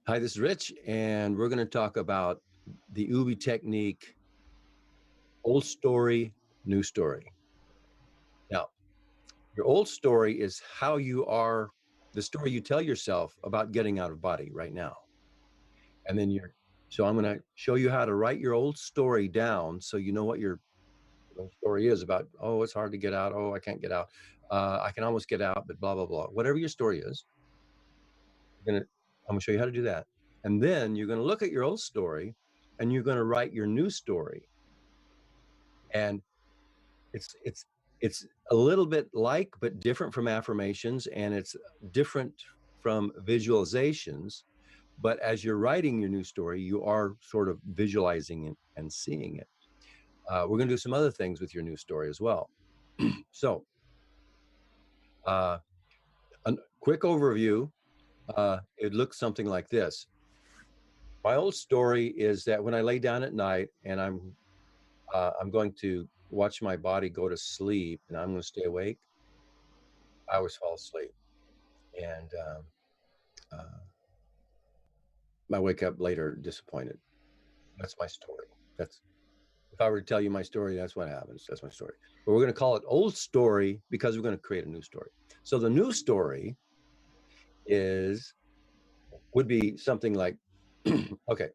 Hi, this is Rich, and we're going to talk about the OBE technique, old story, new story. Now, your old story is how you are, the story you tell yourself about getting out of body right now. And then so I'm going to show you how to write your old story down so you know what your old story is about. Oh, it's hard to get out. Oh, I can't get out. I can almost get out, but blah, blah, blah. Whatever your story is, I'm going to show you how to do that. And then you're going to look at your old story and you're going to write your new story. And it's a little bit like but different from affirmations, and it's different from visualizations. But as you're writing your new story, you are sort of visualizing it and seeing it. We're going to do some other things with your new story as well. So a quick overview, it looks something like this. My old story is that when I lay down at night and I'm going to watch my body go to sleep and I'm going to stay awake, I always fall asleep. And I wake up later disappointed. That's my story. That's If I were to tell you my story, that's what happens. That's my story. But we're going to call it old story because we're going to create a new story. So the new story would be something like, okay,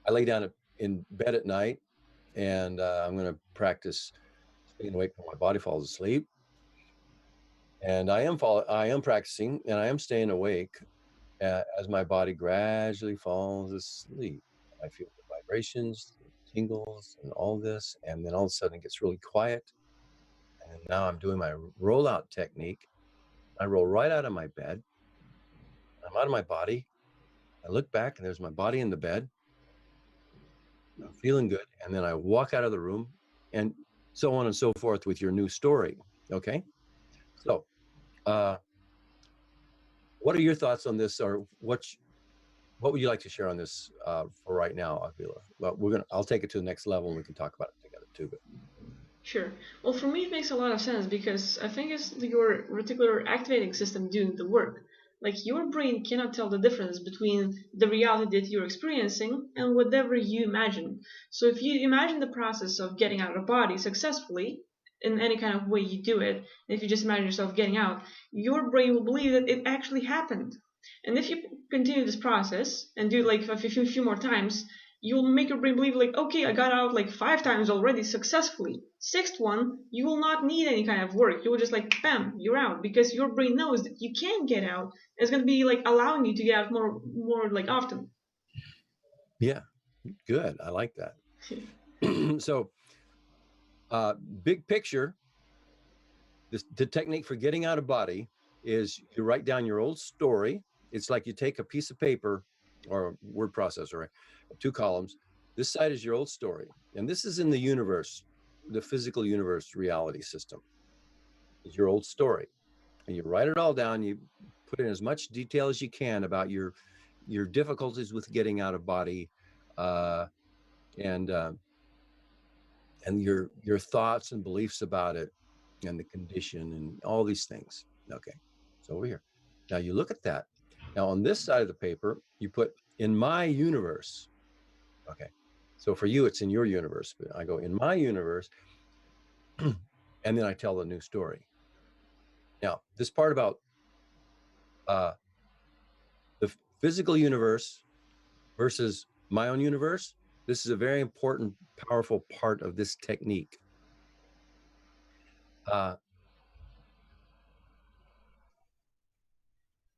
I lay down in bed at night and I'm going to practice staying awake when my body falls asleep. And I am practicing and I am staying awake as my body gradually falls asleep. I feel the vibrations, the tingles, and all this. And then all of a sudden it gets really quiet. And now I'm doing my rollout technique. I roll right out of my bed. I'm out of my body. I look back and there's my body in the bed. I'm feeling good. And then I walk out of the room and so on and so forth with your new story. Okay. So, what are your thoughts on this, or what would you like to share on this for right now, Avila? Well, I'll take it to the next level and we can talk about it together too. But Sure. Well, for me, it makes a lot of sense because I think it's your reticular activating system doing the work. Like your brain cannot tell the difference between the reality that you're experiencing and whatever you imagine. So if you imagine the process of getting out of the body successfully, in any kind of way you do it, if you just imagine yourself getting out, your brain will believe that it actually happened. And if you continue this process and do like a few more times, you'll make your brain believe like, okay, I got out like 5 times already successfully. Sixth one, you will not need any kind of work. You will just like, bam, you're out, because your brain knows that you can get out. It's gonna be like allowing you to get out more like often. yeah, good. I like that. So, big picture, the technique for getting out of body is you write down your old story. It's like you take a piece of paper or a word processor, right? 2 columns. This side is your old story. And this is in the universe, the physical universe reality system. Is your old story. And you write it all down. You put in as much detail as you can about your difficulties with getting out of body, uh, and uh, and your thoughts and beliefs about it, and the condition, and all these things. Okay, so over here. Now you look at that. Now on this side of the paper, you put in my universe. Okay, so for you, it's in your universe, but I go in my universe, and then I tell the new story. Now, this part about uh, the physical universe versus my own universe, this is a very important, powerful part of this technique. Uh,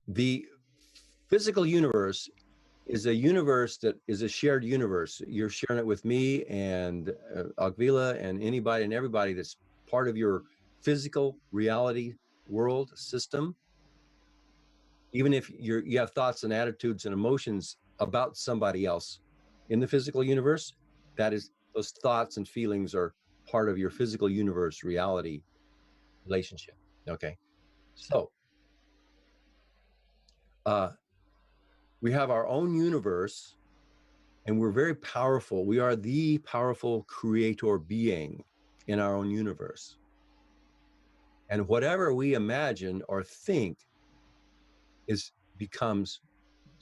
the physical universe is a universe that is a shared universe. You're sharing it with me and Agvila and anybody and everybody that's part of your physical reality world system. Even if you have thoughts and attitudes and emotions about somebody else in the physical universe, that is, those thoughts and feelings are part of your physical universe reality relationship. Okay, so uh, we have our own universe, and we're very powerful. We are the powerful creator being in our own universe. And whatever we imagine or think becomes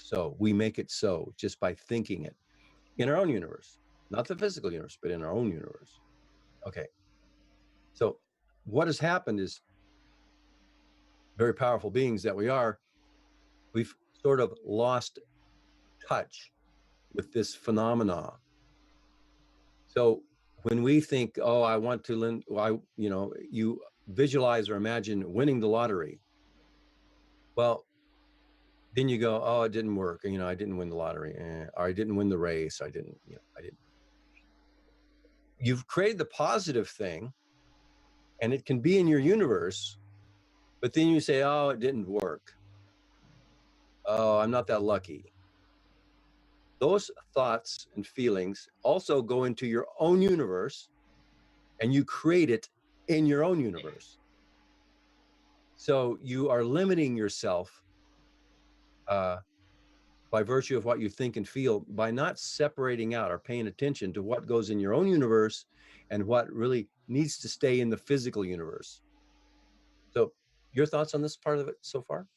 so. We make it so just by thinking it in our own universe, not the physical universe, but in our own universe. Okay. So what has happened is, very powerful beings that we are, we've sort of lost touch with this phenomena. So when we think, oh, I want to, you visualize or imagine winning the lottery. Well, then you go, oh, it didn't work. I didn't win the lottery, or I didn't win the race. I didn't. You've created the positive thing, and it can be in your universe, but then you say, oh, it didn't work. Oh, I'm not that lucky. Those thoughts and feelings also go into your own universe, and you create it in your own universe. So you are limiting yourself by virtue of what you think and feel, by not separating out or paying attention to what goes in your own universe and what really needs to stay in the physical universe. So your thoughts on this part of it so far?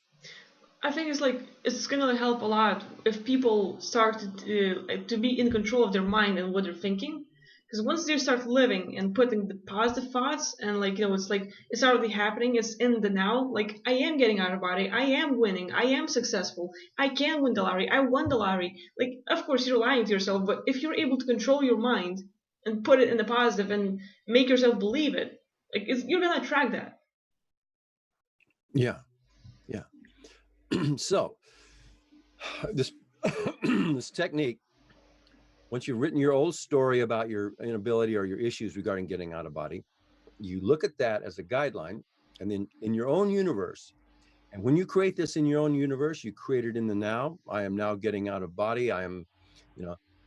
I think it's gonna help a lot if people start to be in control of their mind and what they're thinking. Because once they start living and putting the positive thoughts and it's already happening. It's in the now. Like, I am getting out of body. I am winning. I am successful. I can win the lottery. I won the lottery. Like, of course you're lying to yourself, but if you're able to control your mind and put it in the positive and make yourself believe it, you're gonna attract that. Yeah. So this this technique, once you've written your old story about your inability or your issues regarding getting out of body, you look at that as a guideline, and then in your own universe. And when you create this in your own universe, you create it in the now. I am now getting out of body. I'm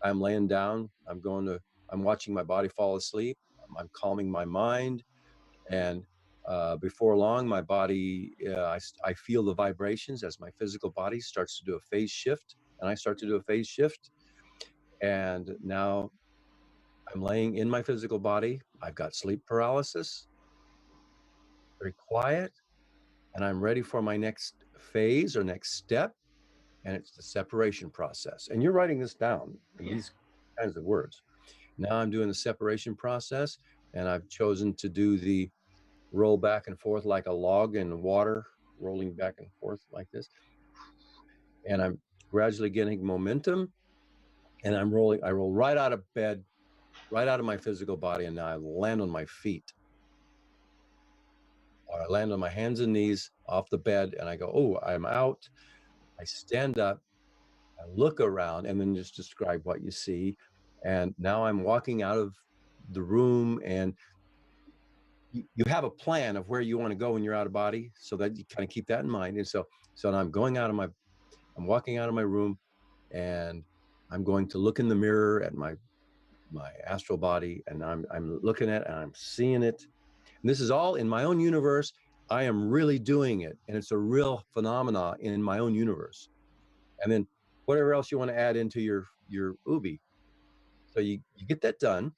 laying down. I'm watching my body fall asleep. I'm calming my mind. And before long, my body, I feel the vibrations as my physical body starts to do a phase shift, and I start to do a phase shift. And now I'm laying in my physical body. I've got sleep paralysis, very quiet, and I'm ready for my next phase or next step. And it's the separation process. And you're writing this down in these kinds of words. Now I'm doing the separation process, and I've chosen to do the roll back and forth like a log in water, rolling back and forth like this. And I'm gradually getting momentum, and I roll right out of bed, right out of my physical body, and now I land on my feet. Or I land on my hands and knees off the bed, and I go, oh, I'm out. I stand up, I look around, and then just describe what you see. And now I'm walking out of the room, and you have a plan of where you want to go when you're out of body, so that you kind of keep that in mind. And so I'm walking out of my room, and I'm going to look in the mirror at my astral body, and I'm looking at it, and I'm seeing it. And this is all in my own universe. I am really doing it, and it's a real phenomena in my own universe. And then whatever else you want to add into your OBE. So you get that done.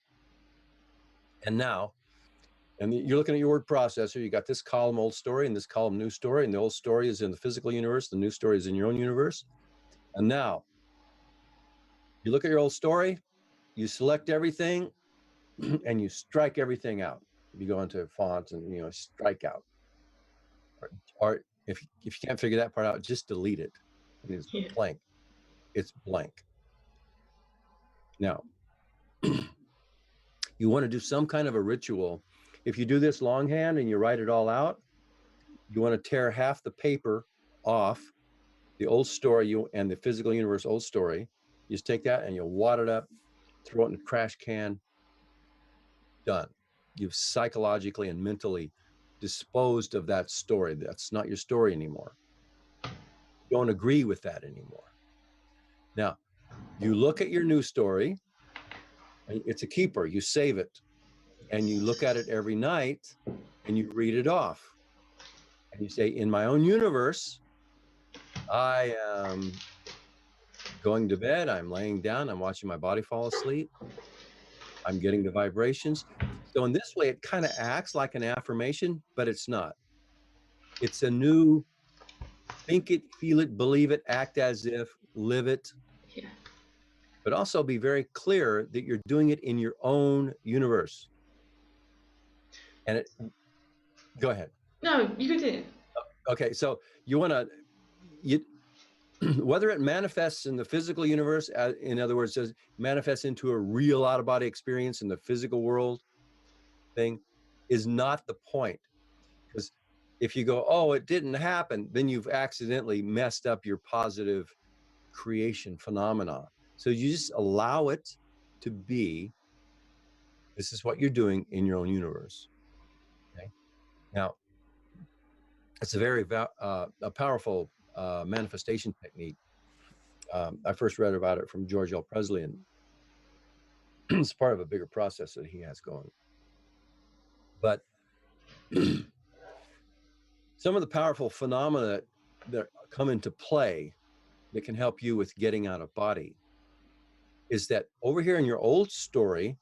And now, and you're looking at your word processor. You got this column old story and this column new story. And the old story is in the physical universe. The new story is in your own universe. And now you look at your old story, you select everything, and you strike everything out. You go into font and strike out. Or if you can't figure that part out, just delete it. It's blank. It's blank. Now, you want to do some kind of a ritual. If you do this longhand and you write it all out, you want to tear half the paper off the old story and the physical universe old story. You just take that and you wad it up, throw it in the trash can. Done. You've psychologically and mentally disposed of that story. That's not your story anymore. You don't agree with that anymore. Now, you look at your new story. It's a keeper. You save it, and you look at it every night, and you read it off. And you say, in my own universe, I am going to bed. I'm laying down. I'm watching my body fall asleep. I'm getting the vibrations. So in this way, it kind of acts like an affirmation, but it's not. It's a new Think it, feel it, believe it, act as if, live it. Yeah. But also be very clear that you're doing it in your own universe. And go ahead. No, you continue. Okay, so you want to, whether it manifests in the physical universe, in other words, does manifests into a real out-of-body experience in the physical world thing, is not the point. Because if you go, oh, it didn't happen, then you've accidentally messed up your positive creation phenomena. So you just allow it to be. This is what you're doing in your own universe. Okay. Now, it's a very a powerful manifestation technique. I first read about it from George L. Presley, and it's part of a bigger process that he has going. But some of the powerful phenomena that come into play that can help you with getting out of body is that over here in your old story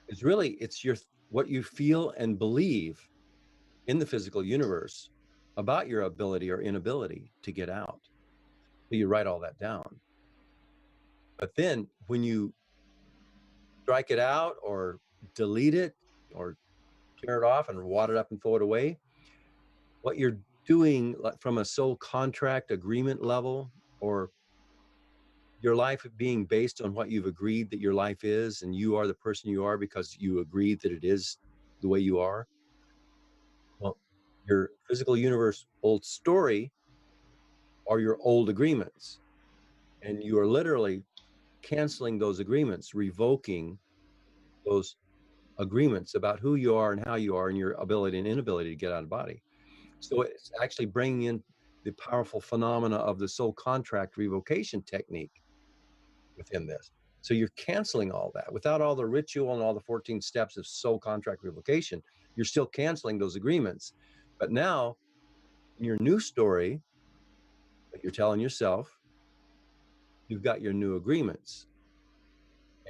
is really, it's what you feel and believe in the physical universe about your ability or inability to get out. So you write all that down. But then when you strike it out or delete it or tear it off and wad it up and throw it away, what you're doing from a soul contract agreement level, or your life being based on what you've agreed that your life is, and you are the person you are because you agreed that it is the way you are. Well, your physical universe old story are your old agreements, and you are literally canceling those agreements, revoking those agreements about who you are and how you are and your ability and inability to get out of body. So it's actually bringing in the powerful phenomena of the soul contract revocation technique within this. So you're canceling all that without all the ritual and all the 14 steps of soul contract revocation. You're still canceling those agreements. But now in your new story that you're telling yourself, you've got your new agreements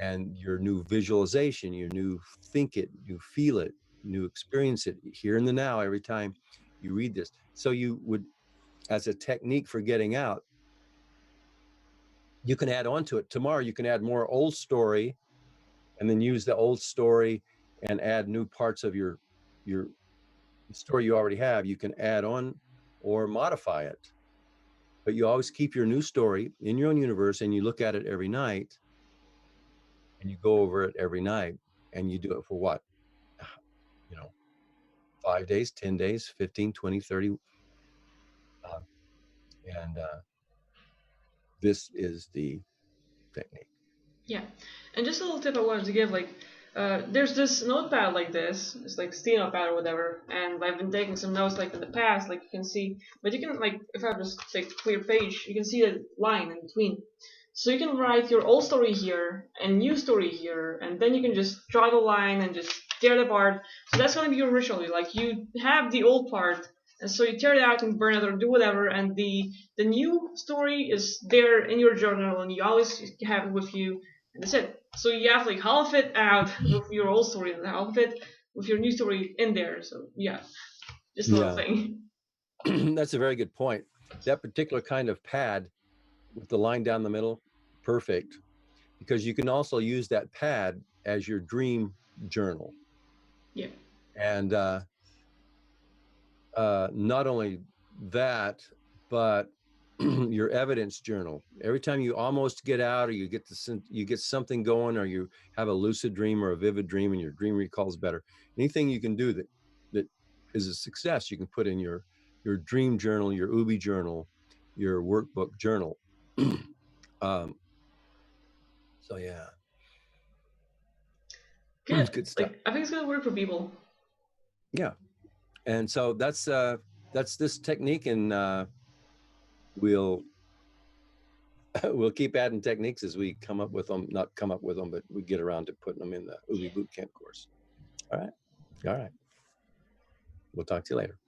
and your new visualization, your new think it, you feel it, you experience it here in the now every time you read this. So you would, as a technique for getting out, you can add on to it. Tomorrow you can add more old story and then use the old story and add new parts of your story you already have. You can add on or modify it. But you always keep your new story in your own universe, and you look at it every night and you go over it every night, and you do it for what? 5 days, 10 days, 15, 20, 30. And this is the technique. Yeah, and just a little tip I wanted to give, like, there's this notepad like this, it's like Steam notepad or whatever, and I've been taking some notes like in the past, like you can see, but you can, like, if I just take a clear page, you can see the line in between. So you can write your old story here and new story here, and then you can just draw the line and just tear it apart. So that's gonna be your ritual. Like, you have the old part, and so you tear it out and burn it or do whatever, and the new story is there in your journal, and you always have it with you, and that's it. So you have like half it out with your old story and half of it with your new story in there. So yeah, just a little thing. That's a very good point. That particular kind of pad with the line down the middle, perfect, because you can also use that pad as your dream journal. Yeah. And not only that, but your evidence journal. Every time you almost get out, or you get something going, or you have a lucid dream or a vivid dream, and your dream recalls better. Anything you can do that is a success, you can put in your dream journal, your OBE journal, your workbook journal. So yeah, Good. good stuff. Like, I think it's gonna work for people. Yeah, and so that's this technique, and we'll keep adding techniques as we come up with them. Not come up with them, but we get around to putting them in the OBE bootcamp course. All right. We'll talk to you later.